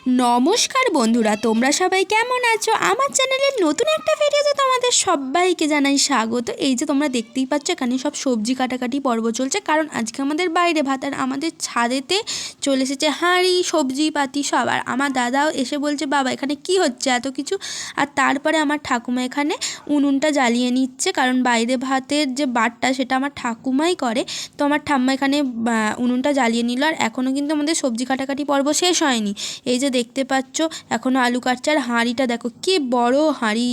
নমস্কার বন্ধুরা, তোমরা সবাই কেমন আছো? আমার চ্যানেলের নতুন একটা ভিডিওতে তোমাদের সবাইকে জানাই স্বাগত। এই যে তোমরা দেখতেই পাচ্ছ এখানে সব সবজি কাটাকাটি পর্ব চলছে, কারণ আজকে আমাদের বাইরে ভাত আর আমাদের ছাদেতে চলে এসেছে হাঁড়ি সবজি পাতি সব। আর আমার দাদাও এসে বলছে, বাবা এখানে কি হচ্ছে এত কিছু? আর তারপরে আমার ঠাকুমা এখানে উনুনটা জ্বালিয়ে নিচ্ছে, কারণ বাইরে ভাতের যে বাটটা সেটা আমার ঠাকুমাই করে। তো আমার ঠাম্মা এখানে উনুনটা জ্বালিয়ে নিল। আর এখনও কিন্তু আমাদের সবজি কাটাকাটি পর্ব শেষ হয়নি। এই যে দেখতে পাচ্ছ এখনও আলু কাটছে, আর হাঁড়িটা দেখো কি বড় হাঁড়ি।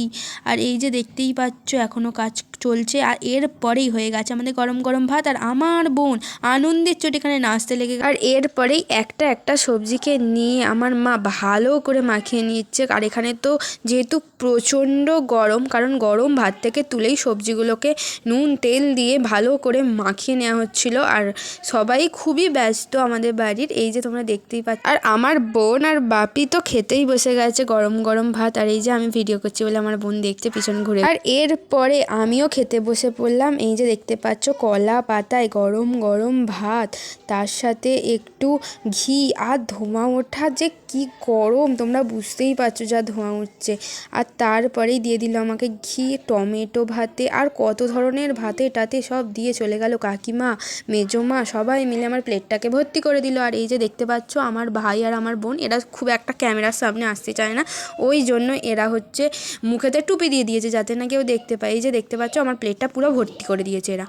আর এই যে দেখতেই পাচ্ছ এখনও কাজ চলছে, আর এরপরেই হয়ে গেছে আমাদের গরম গরম ভাত। আর আমার বোন আনন্দের চোট এখানে নাচতে লেগে, আর এরপরেই একটা একটা সবজিকে নিয়ে আমার মা ভালো করে মাখিয়ে নিচ্ছে। আর এখানে তো যেহেতু প্রচণ্ড গরম, কারণ গরম ভাত থেকে তুলেই সবজিগুলোকে নুন তেল দিয়ে ভালো করে মাখিয়ে নেওয়া হচ্ছিল। আর সবাই খুবই ব্যস্ত আমাদের বাড়ির, এই যে তোমরা দেখতেই পাচ্ছ। আর আমার বোন আর বাপি তো খেতেই বসে গেছে গরম গরম ভাত। আর এই যে আমি ভিডিও করছি বলে আমার বোন দেখছে পিছন ঘুরে। আর এরপরে আমিও খেতে বসে পড়লাম। এই যে দেখতে পাচ্ছ কলা পাতায় গরম গরম ভাত, তার সাথে একটু ঘি, আর ধোঁয়া ওঠা যে কি গরম তোমরা বুঝতেই পারছো যা ধোঁয়া উঠছে। আর তারপরেই দিয়ে দিল আমাকে ঘি, টমেটো ভাতে, আর কত ধরনের ভাতে টাতে সব দিয়ে চলে গেল কাকিমা মেজমা সবাই মিলে আমার প্লেটটাকে ভর্তি করে দিল। আর এই যে দেখতে পাচ্ছ আমার ভাই আর আমার বোন এরা খুব একটা ক্যামেরার সামনে আসতে চায় না, ওই জন্য এরা হচ্ছে মুখেতে টুপি দিয়ে দিয়েছে যাতে না কেউ দেখতে পায়। এই যে দেখতে পাচ্ছ আমার প্লেটটা পুরো ভর্তি করে দিয়েছে এরা।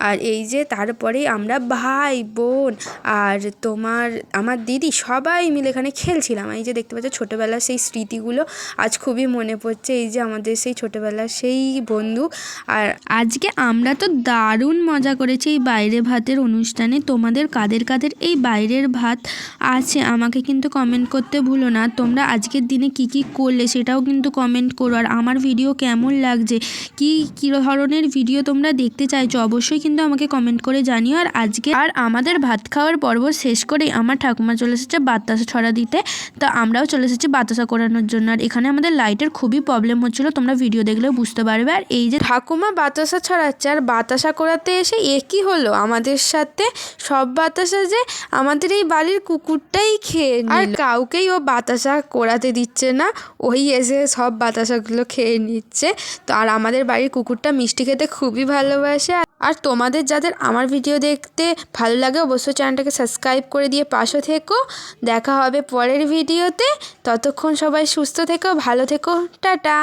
আর এই যে তারপরে আমরা ভাই বোন আর আমার দিদি সবাই মিলে এখানে খেলছিলাম। এই যে দেখতে পাচ্ছ ছোটোবেলার সেই স্মৃতিগুলো আজ খুবই মনে পড়ছে। এই যে আমাদের সেই ছোটোবেলার সেই বন্ধু। আর আজকে আমরা তো দারুণ মজা করেছি এই বাইরে ভাতের অনুষ্ঠানে। তোমাদের কাদের কাদের এই বাইরের ভাত আছে আমাকে কিন্তু কমেন্ট করতে ভুলো না। তোমরা আজকের দিনে কি কি করলে সেটাও কিন্তু কমেন্ট করো। আর আমার ভিডিও কেমন লাগছে, কি ধরনের ভিডিও তোমরা দেখতে চাইছো অবশ্যই কিন্তু আমাকে কমেন্ট করে জানিও। আর আজকে আর আমাদের ভাত খাওয়ার পর্ব শেষ করেই আমার ঠাকুমা চলে এসেছে বাতাসা ছড়া দিতে, তো আমরাও চলে এসেছি বাতাসা করানোর জন্য। আর এখানে আমাদের লাইটের খুবই প্রবলেম হচ্ছিলো, তোমরা ভিডিও দেখলেও বুঝতে পারবে। আর এই যে ঠাকুমা বাতাসা ছড়াচ্ছে আর বাতাসা করাতে এসে একই হলো আমাদের সাথে, সব বাতাসা যে আমাদের এই বাড়ির কুকুরটাই খেয়ে নিল। আর কাউকেই ও বাতাসা করাতে দিচ্ছে না, ওই এসে সব বাতাসাগুলো খেয়ে নিচ্ছে। তো আর আমাদের বাড়ির কুকুরটা মিষ্টি খেতে খুবই ভালোবাসে। আর তোমাদের যাদের আমার ভিডিও দেখতে ভালো লাগে অবশ্যই চ্যানেলটাকে সাবস্ক্রাইব করে দিয়ে পাশে থেকো। দেখা হবে পরের ভিডিওতে, ততক্ষণ সবাই সুস্থ থেকো, ভালো থেকো, টাটা।